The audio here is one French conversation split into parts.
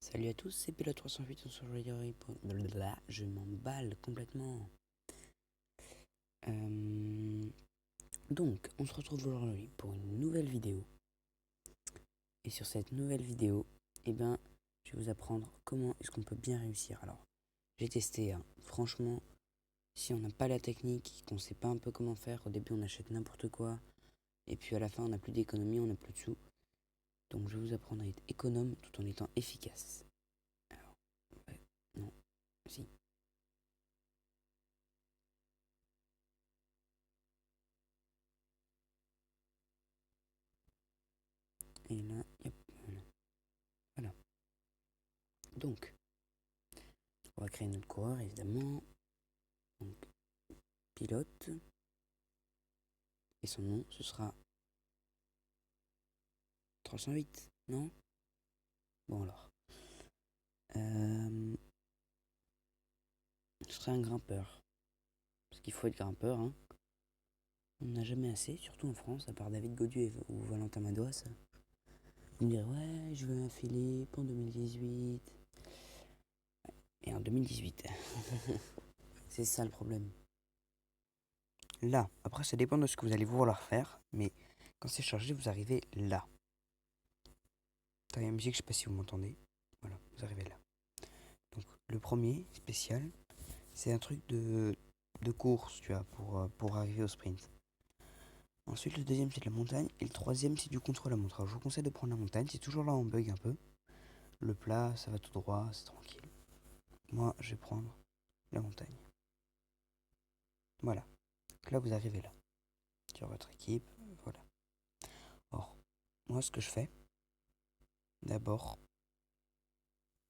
Salut à tous, c'est Pilote 308 sur Radio pour... Blablabla, je m'emballe complètement. Donc, on se retrouve aujourd'hui pour une nouvelle vidéo. Et sur cette nouvelle vidéo, je vais vous apprendre comment est-ce qu'on peut bien réussir. Alors, j'ai testé, hein. Franchement, si on n'a pas la technique, qu'on sait pas un peu comment faire, au début on achète n'importe quoi. Et puis à la fin, on n'a plus d'économie, on n'a plus de sous. Donc, je vais vous apprendre à être économe tout en étant efficace. Alors, ouais, non, si. Et là, yep, voilà. Voilà. Donc, on va créer notre coureur évidemment. Donc, pilote. Et son nom, ce sera 308, non? Bon alors. Ce serait un grimpeur. Parce qu'il faut être grimpeur, hein. On n'a jamais assez, surtout en France, à part David Godieu ou Valentin Madouas. Vous me direz, ouais, je veux un Philippe en 2018. Et en 2018. C'est ça le problème. Là, après ça dépend de ce que vous allez vouloir faire, mais quand c'est chargé, vous arrivez là. T'as la musique, je sais pas si vous m'entendez. Voilà, vous arrivez là. Donc le premier spécial, c'est un truc de course, tu vois, pour arriver au sprint. Ensuite, le deuxième, c'est de la montagne. Et le troisième, c'est du contre la montre. Alors, je vous conseille de prendre la montagne. C'est toujours là en bug un peu. Le plat, ça va tout droit, c'est tranquille. Moi, je vais prendre la montagne. Voilà. Donc là, vous arrivez là. Sur votre équipe. Voilà. Or, moi, ce que je fais, d'abord.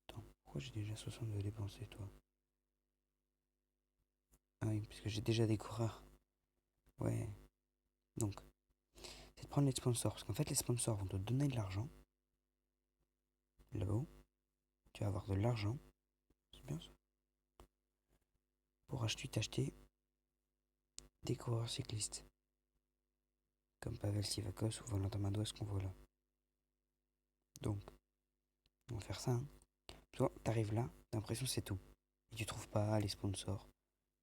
Attends, pourquoi j'ai déjà 62 dépensés, toi? Ah oui, parce que j'ai déjà des coureurs. Ouais. Donc, c'est de prendre les sponsors. Parce qu'en fait, les sponsors vont te donner de l'argent. Là-haut. Tu vas avoir de l'argent. C'est bien ça. Pour t'acheter des coureurs cyclistes. Comme Pavel Sivakos ou Valentin Madouas qu'on voit là. Donc, on va faire ça. Hein. Toi, t'arrives là, t'as l'impression que c'est tout. Et tu trouves pas les sponsors.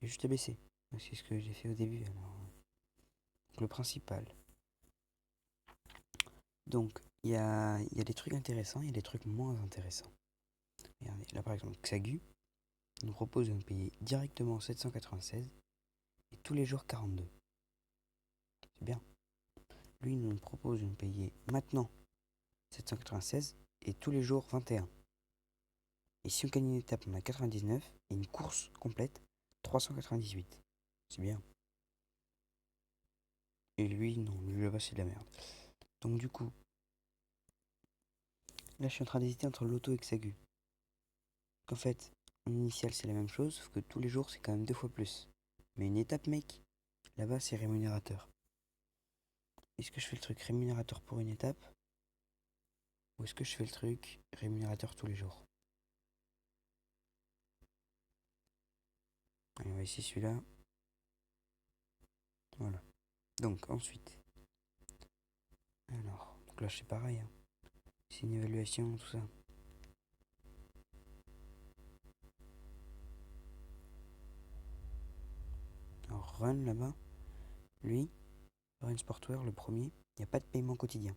Et juste à baisser. C'est ce que j'ai fait au début. Alors, le principal. Donc, il y a des trucs intéressants, il y a des trucs moins intéressants. Regardez, là par exemple, Xagu nous propose de nous payer directement 796 et tous les jours 42. C'est bien. Lui, il nous propose de nous payer maintenant 796 et tous les jours 21. Et si on gagne une étape, on a 99 et une course complète 398. C'est bien. Et lui, non, lui là-bas, c'est de la merde. Donc du coup, là, je suis en train d'hésiter entre l'auto et Xagu. En fait, en initial, c'est la même chose, sauf que tous les jours, c'est quand même deux fois plus. Mais une étape, mec, là-bas, c'est rémunérateur. Est-ce que je fais le truc rémunérateur pour une étape ou est-ce que je fais le truc rémunérateur tous les jours? Allez, on va essayer celui-là. Voilà. Donc, ensuite. Alors, donc là, c'est pareil. Hein. C'est une évaluation, tout ça. Alors, Run, là-bas, lui, Run Sportwear, le premier, il n'y a pas de paiement quotidien.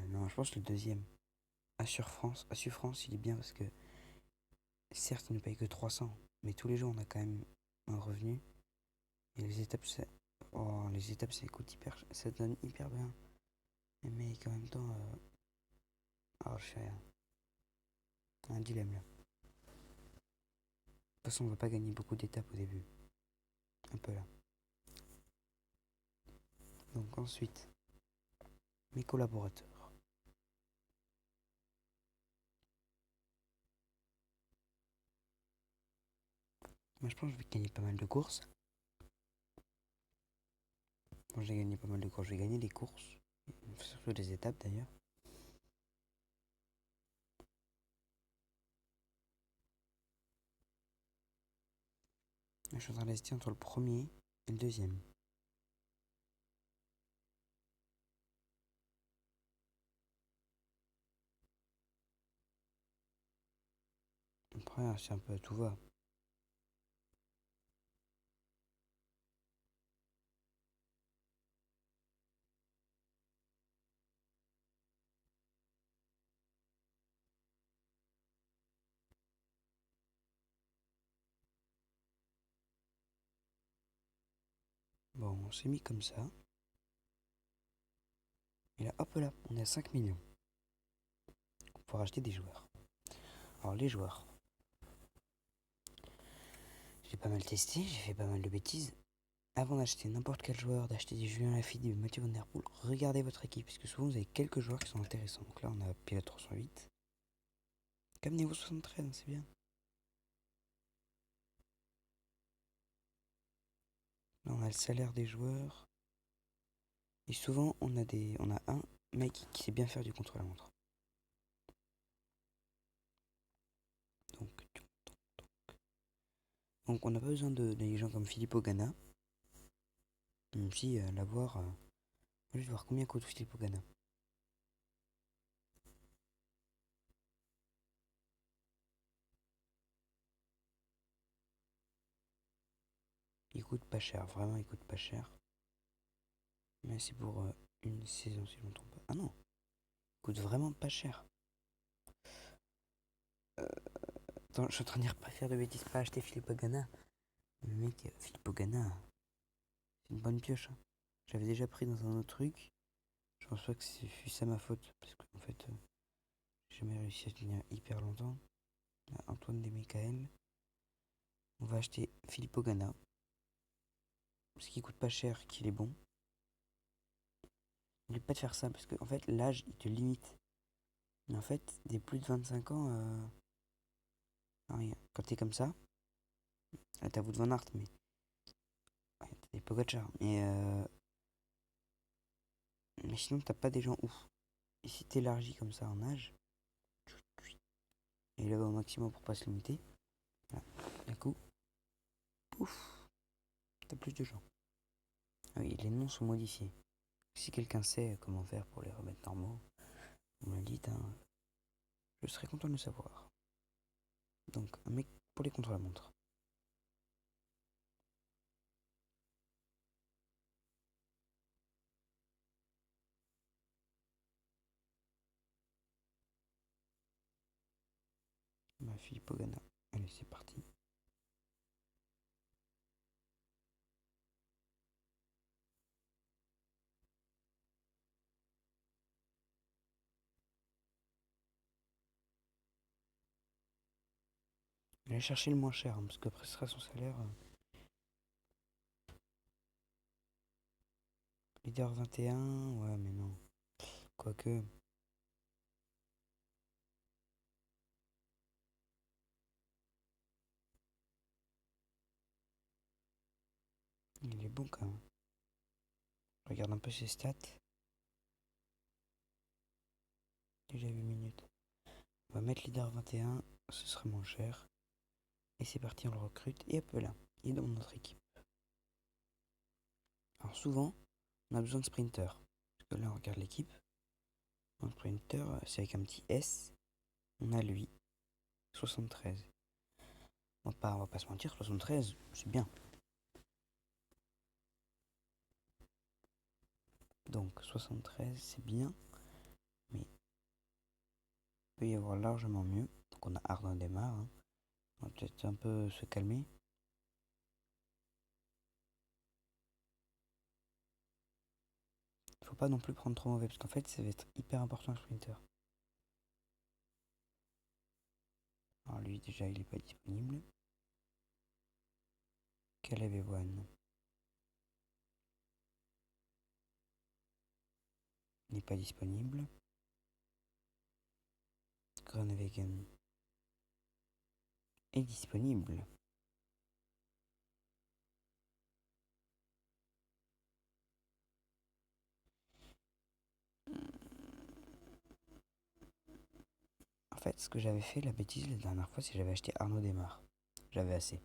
Non, je pense que le deuxième. Assure France, il est bien parce que, certes, il ne paye que 300, mais tous les jours, on a quand même un revenu. Et les étapes, les étapes, ça donne hyper bien. Mais en même temps, je fais un dilemme là. De toute façon, on va pas gagner beaucoup d'étapes au début. Un peu là. Donc ensuite, mes collaborateurs. Moi, je pense que je vais gagner pas mal de courses. Moi, j'ai gagné pas mal de courses. Je vais gagner des courses. Surtout des étapes d'ailleurs. Je suis en train d'hésiter entre le premier et le deuxième. Ouais, c'est un peu à tout va. Bon, on s'est mis comme ça. Et là, hop là, on est à 5 millions. Pour acheter des joueurs. Alors les joueurs, j'ai pas mal testé, j'ai fait pas mal de bêtises. Avant d'acheter n'importe quel joueur, d'acheter des Julien Lafilippe, des Mathieu Van Der Poel, regardez votre équipe, parce que souvent vous avez quelques joueurs qui sont intéressants. Donc là, on a Pilote 308. Comme niveau 73, c'est bien. Là, on a le salaire des joueurs. Et souvent, on a un mec qui sait bien faire du contre-la-montre. Donc, on n'a pas besoin des gens comme Philippe Ogana. Même si l'avoir. Je vais voir combien coûte Philippe Ogana. Il coûte pas cher, vraiment, il coûte pas cher. Mais c'est pour une saison, si je ne me trompe pas. Ah non, il coûte vraiment pas cher. Attends, je suis en train de dire pas faire de bêtises, pas acheter Philippe Ogana. Mais mec, Philippe Ogana, c'est une bonne pioche, hein. J'avais déjà pris dans un autre truc. Je pense pas que c'est ça ma faute. Parce qu'en fait, j'ai jamais réussi à tenir hyper longtemps. Là, Antoine Desmichael. On va acheter Philippe Ogana. Parce qu'il coûte pas cher, qu'il est bon. N'oublie pas de faire ça, parce qu'en fait, l'âge, il te limite. Mais en fait, des plus de 25 ans, rien. Quand t'es comme ça, t'as Wout van Aert, mais ouais, t'as des Pogacar. Mais sinon, t'as pas des gens ouf. Et si t'élargis comme ça en âge, et là au maximum pour pas se limiter, là, d'un coup, pouf, t'as plus de gens. Ah oui, les noms sont modifiés. Si quelqu'un sait comment faire pour les remettre normaux, vous me le dites, hein, je serais content de le savoir. Donc, un mec pour les contre-la-montre. Ma fille Pogana. Allez, c'est parti. Allez chercher le moins cher, hein, parce qu'après ce sera son salaire. Leader 21, ouais, mais non. Quoique, il est bon quand même. Regarde un peu ses stats. Déjà 8 minutes. On va mettre leader 21, ce sera moins cher. Et c'est parti, on le recrute. Et hop là, il est dans notre équipe. Alors souvent, on a besoin de sprinter. Parce que là, on regarde l'équipe. Un sprinter, c'est avec un petit S. On a lui, 73. On va pas se mentir, 73, c'est bien. Donc 73, c'est bien. Mais il peut y avoir largement mieux. Donc on a Arnaud Démarre, hein. On va peut-être un peu se calmer. Faut pas non plus prendre trop mauvais, parce qu'en fait, ça va être hyper important le sprinter. Alors lui, déjà, il est pas disponible. Caleb Ewan, il n'est pas disponible. Groenewegen est disponible. En fait, ce que j'avais fait, la bêtise, la dernière fois, c'est que j'avais acheté Arnaud Démarre. J'avais assez.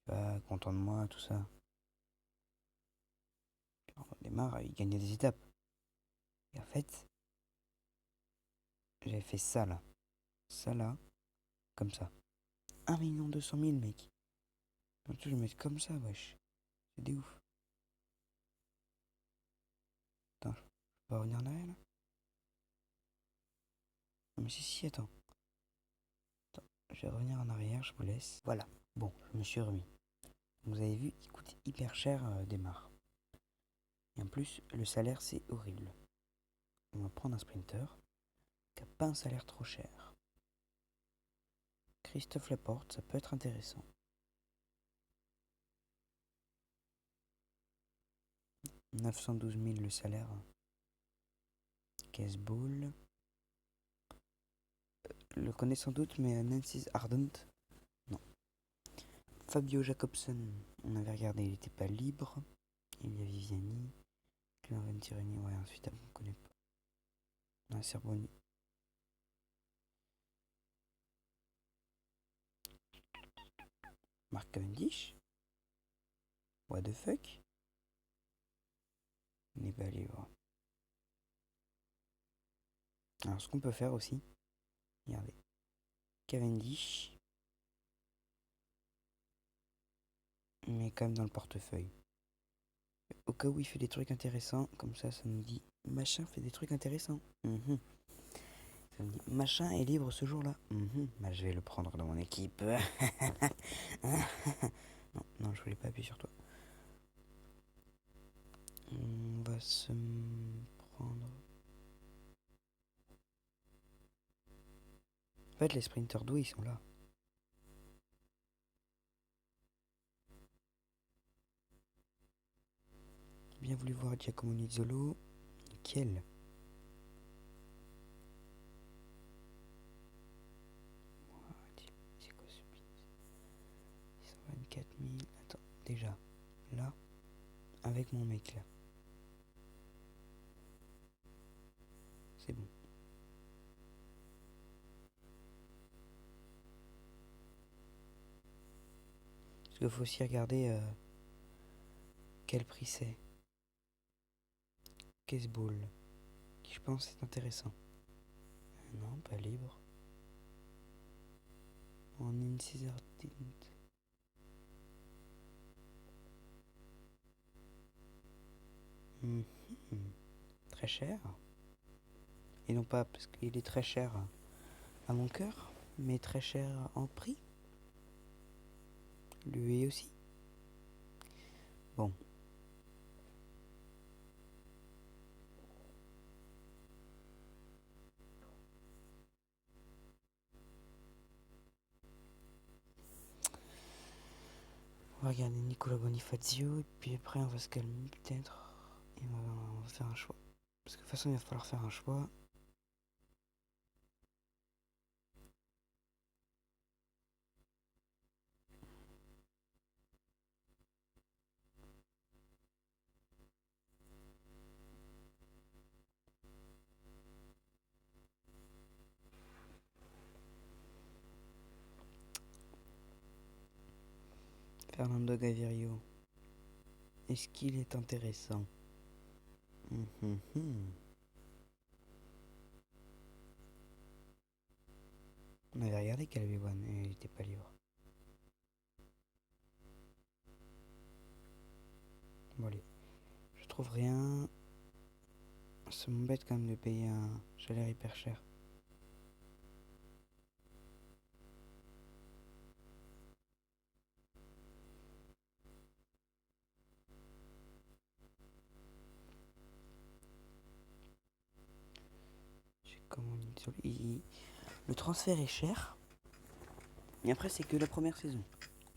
Pas content de moi, tout ça. Arnaud Démarre, il gagnait des étapes. Et en fait, j'avais fait ça là. Ça là, comme ça. 1 200 000, mec. Je vais le mettre comme ça, wesh. C'est des ouf. Attends, je peux pas revenir en arrière là? Non, mais si, attends. Attends, je vais revenir en arrière, je vous laisse. Voilà, bon, je me suis remis. Vous avez vu, il coûte hyper cher Démarre. Et en plus, le salaire, c'est horrible. On va prendre un sprinter qui n'a pas un salaire trop cher. Christophe Laporte, ça peut être intéressant. 912 000 le salaire. Casebowl. Le connais sans doute, mais Nancy Ardent, non. Fabio Jacobson, on avait regardé, il n'était pas libre. Il y a Viviani. Clément Ventironi, ouais, ensuite, on ne connaît pas. Nasser Boni. Mark Cavendish. What the fuck? Il n'est pas libre. Alors, ce qu'on peut faire aussi, regardez. Cavendish. Mais quand même dans le portefeuille. Au cas où il fait des trucs intéressants, comme ça nous dit machin fait des trucs intéressants. Ça me dit machin est libre ce jour-là. Bah, je vais le prendre dans mon équipe. non, je voulais pas appuyer sur toi. On va se prendre. En fait, les sprinters doués, ils sont là. Bien voulu voir Giacomo Nizzolo. Nickel. C'est quoi ce 124 000. Attends, déjà, là, avec mon mec là. C'est bon. Parce qu'il faut aussi regarder quel prix c'est. Casebowl, qui je pense est intéressant. Non, pas libre. En incisor tint. Très cher. Et non pas parce qu'il est très cher à mon cœur, mais très cher en prix. Lui aussi. Bon. On va regarder Nicolas Bonifazio, et puis après on va se calmer peut-être. Et on va faire un choix. Parce que de toute façon il va falloir faire un choix. Fernando Gavirio. Est-ce qu'il est intéressant? On avait regardé Calvé-One et il n'était pas libre. Bon allez, je trouve rien. Ça m'embête quand même de payer un salaire hyper cher. Le transfert est cher. Et après c'est que la première saison.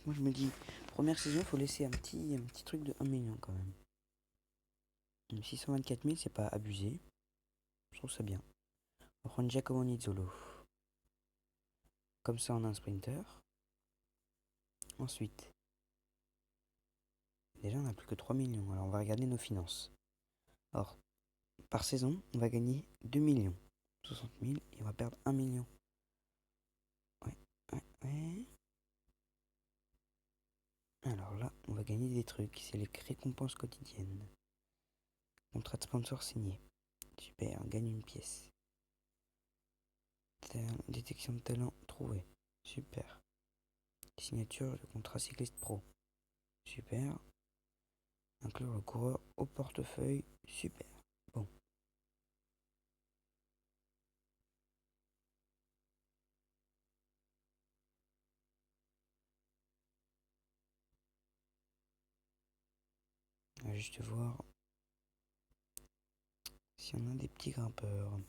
Moi je me dis, première saison, il faut laisser un petit truc de 1 million quand même. 624 000, c'est pas abusé. Je trouve ça bien. On va prendre Giacomo Nizzolo. Comme ça, on a un sprinter. Ensuite, déjà, on n'a plus que 3 millions. Alors, on va regarder nos finances. Or, par saison, on va gagner 2 millions. 60 000 et on va perdre 1 million. Ouais. Alors là, on va gagner des trucs. C'est les récompenses quotidiennes. Contrat de sponsor signé. Super, on gagne une pièce. Détection de talent trouvée. Super. Signature de contrat cycliste pro. Super. Inclure le coureur au portefeuille. Super. Bon. On va juste voir si on a des petits grimpeurs.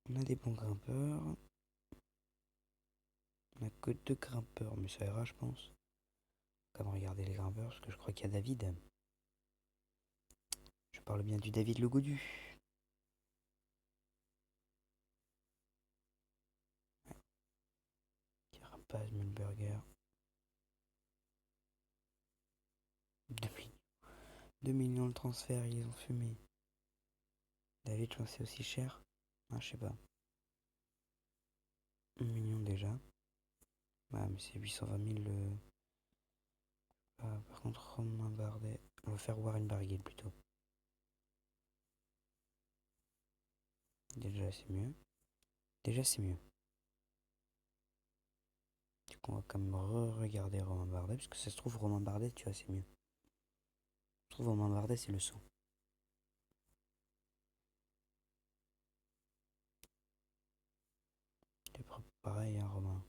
On a des bons grimpeurs. On a que 2 grimpeurs, mais ça ira, je pense. Quand même regarder les grimpeurs, parce que je crois qu'il y a David. Je parle bien du David Le Godu. Carapaz, Mühlberger. 2 millions le transfert, ils ont fumé. David, je pense que c'est aussi cher. Ah, je sais pas. 1 million déjà. Ah, mais c'est 820 000 le. Par contre, Romain Bardet. On va faire Warren Barguil plutôt. Déjà, c'est mieux. Déjà, c'est mieux. Du coup, on va quand même regarder Romain Bardet. Parce que ça se trouve, Romain Bardet, tu vois, c'est mieux. Je trouve Romain Bardet, c'est le sang. C'est pareil, hein, Romain.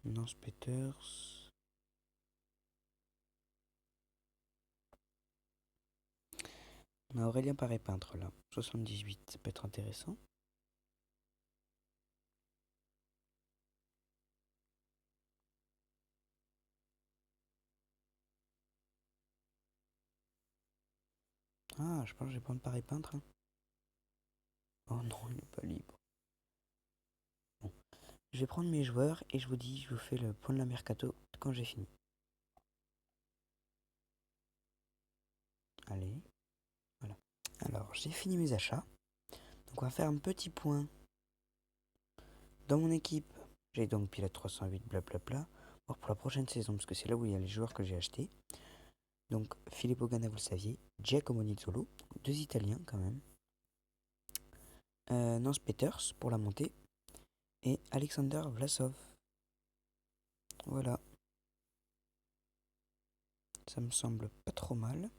Nance Peters. On a Aurélien Paré-Peintre là. 78, ça peut être intéressant. Ah, je pense que je vais prendre Paré-Peintre. Hein. Oh non, il n'est pas libre. Bon. Je vais prendre mes joueurs et je vous dis, je vous fais le point de la mercato quand j'ai fini. Allez, voilà. Alors, j'ai fini mes achats. Donc, on va faire un petit point. Dans mon équipe, j'ai donc Pilote 308, blablabla. Voir pour la prochaine saison, parce que c'est là où il y a les joueurs que j'ai achetés. Donc, Filippo Ganna, vous le saviez. Giacomo Nizzolo, 2 Italiens quand même. Nance Peters pour la montée. Et Alexander Vlasov. Voilà. Ça me semble pas trop mal.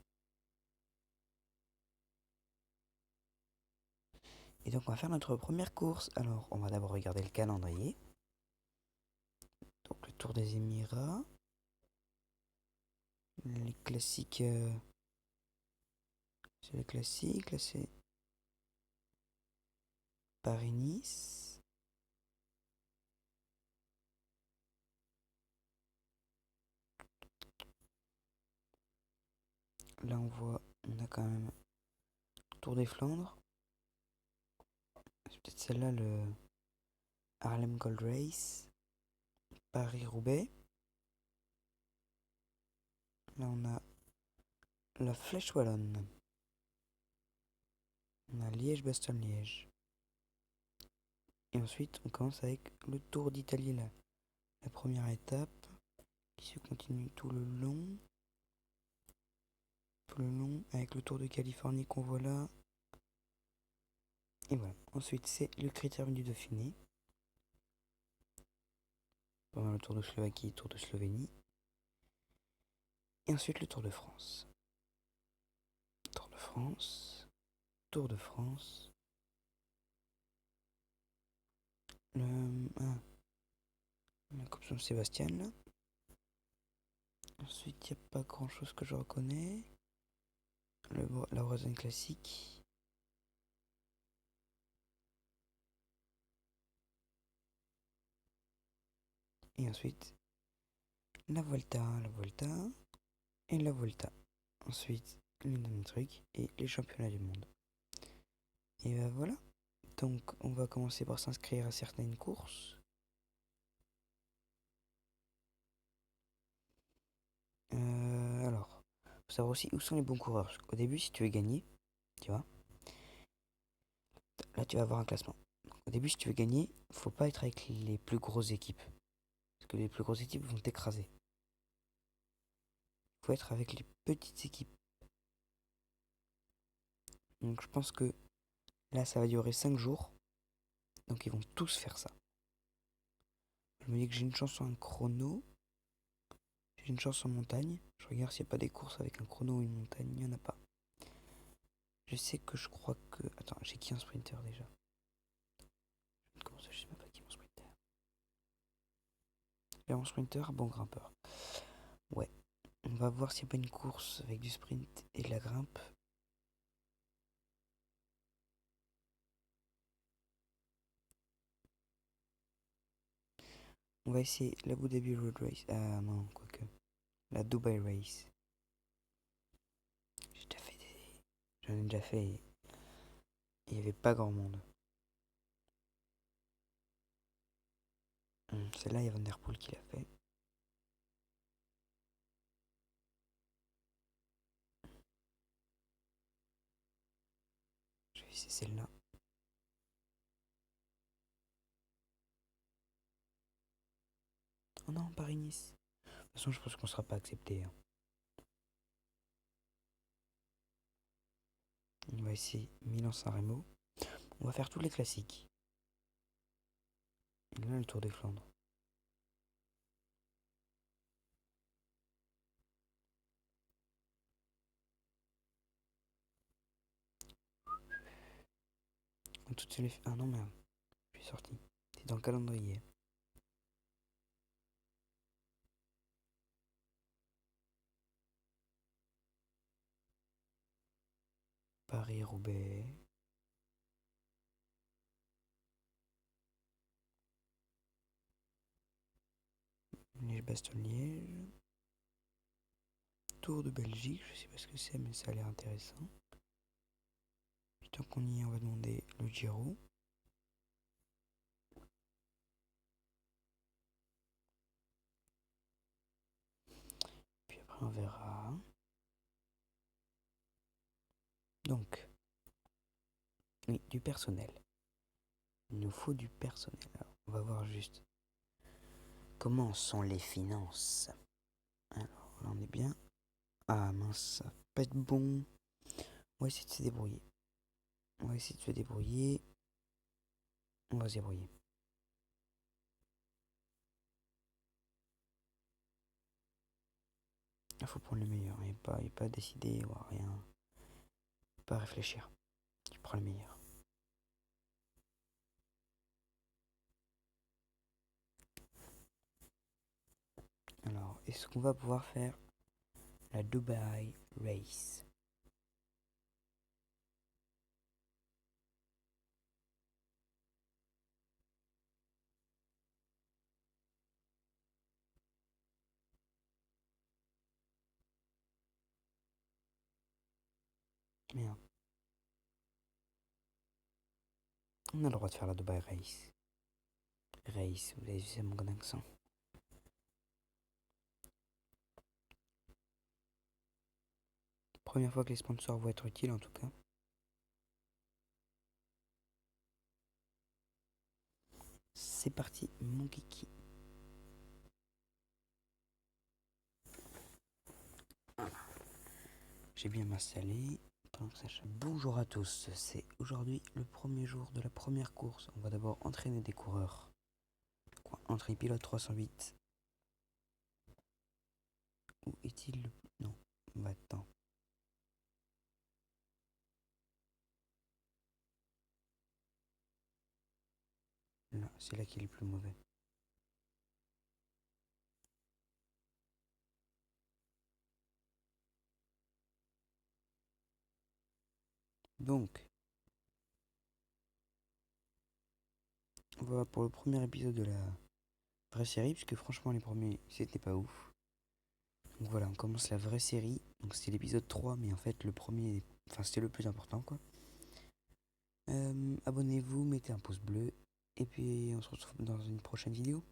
Et donc on va faire notre première course. Alors on va d'abord regarder le calendrier. Donc le Tour des Émirats. Les classiques. C'est les classiques. Là c'est Paris-Nice. Là on voit. On a quand même Tour des Flandres. C'est peut-être celle-là le Harlem Gold Race. Paris-Roubaix. Là on a la Flèche Wallonne. On a Liège-Bastogne-Liège. Et ensuite, on commence avec le Tour d'Italie, là. La première étape, qui se continue tout le long. Tout le long, avec le Tour de Californie qu'on voit là. Et voilà. Ensuite, c'est le Critérium du Dauphiné. Pendant le Tour de Slovaquie, Tour de Slovénie. Et ensuite, le Tour de France. Tour de France. Tour de France. La Coupe Saint-Sébastien, là. Ensuite, il n'y a pas grand chose que je reconnais. La Bretagne classique. Et ensuite, la Volta et la Volta. Ensuite, les derniers trucs et les championnats du monde. Et ben voilà. Donc, on va commencer par s'inscrire à certaines courses. Alors, faut savoir aussi où sont les bons coureurs. Au début, si tu veux gagner, tu vois, là tu vas avoir un classement. Au début, si tu veux gagner, faut pas être avec les plus grosses équipes. Parce que les plus grosses équipes vont t'écraser. Faut être avec les petites équipes. Donc je pense que Là, ça va durer 5 jours. Donc ils vont tous faire ça. Je me dis que j'ai une chance en chrono. J'ai une chance en montagne. Je regarde s'il n'y a pas des courses avec un chrono ou une montagne. Il n'y en a pas. Je sais que je crois que... Attends, j'ai qui en sprinter déjà? Comment ça, je sais même pas qui est mon sprinter. J'ai mon sprinter, bon grimpeur. Ouais. On va voir s'il n'y a pas une course avec du sprint et de la grimpe. On va essayer l'Abu Dhabi Road Race. Ah non, quoique. La Dubai Race. J'ai déjà fait des... J'en ai déjà fait et il n'y avait pas grand monde. Celle-là, il y a Van Der Poel qui l'a fait. Je vais essayer celle-là. Oh non, Paris-Nice. De toute façon, je pense qu'on sera pas accepté. Hein. On va essayer Milan-San Remo. On va faire tous les classiques. Et là, le Tour des Flandres. Toutes les... Ah non, merde. Je suis sorti. C'est dans le calendrier. Paris-Roubaix. Liège-Bastogne-Liège. Tour de Belgique. Je sais pas ce que c'est, mais ça a l'air intéressant. Puis tant qu'on y est, on va demander le Giro. Puis après, on verra. Donc, oui, du personnel. Il nous faut du personnel. Alors, on va voir juste comment sont les finances. Alors, là, on est bien. Ah mince, ça va pas être bon. On va essayer de se débrouiller. On va essayer de se débrouiller. On va se débrouiller. Il faut prendre le meilleur. Il n'est pas décidé ou rien. Pas réfléchir. Tu prends le meilleur. Alors, est-ce qu'on va pouvoir faire la Dubai Race? Merde. On a le droit de faire la Dubai Race. Race, vous avez vu, c'est mon bon accent. Première fois que les sponsors vont être utiles en tout cas. C'est parti, mon kiki. J'ai bien m'installé. Bonjour à tous, c'est aujourd'hui le premier jour de la première course. On va d'abord entraîner des coureurs. Entraîner pilote 308. Où est-il le... Non, va-t'en. Là, c'est là qu'il est le plus mauvais. Donc, voilà pour le premier épisode de la vraie série, puisque franchement les premiers c'était pas ouf. Donc voilà, on commence la vraie série. Donc c'était l'épisode 3, mais en fait le premier, enfin c'était le plus important quoi. Abonnez-vous, mettez un pouce bleu, et puis on se retrouve dans une prochaine vidéo.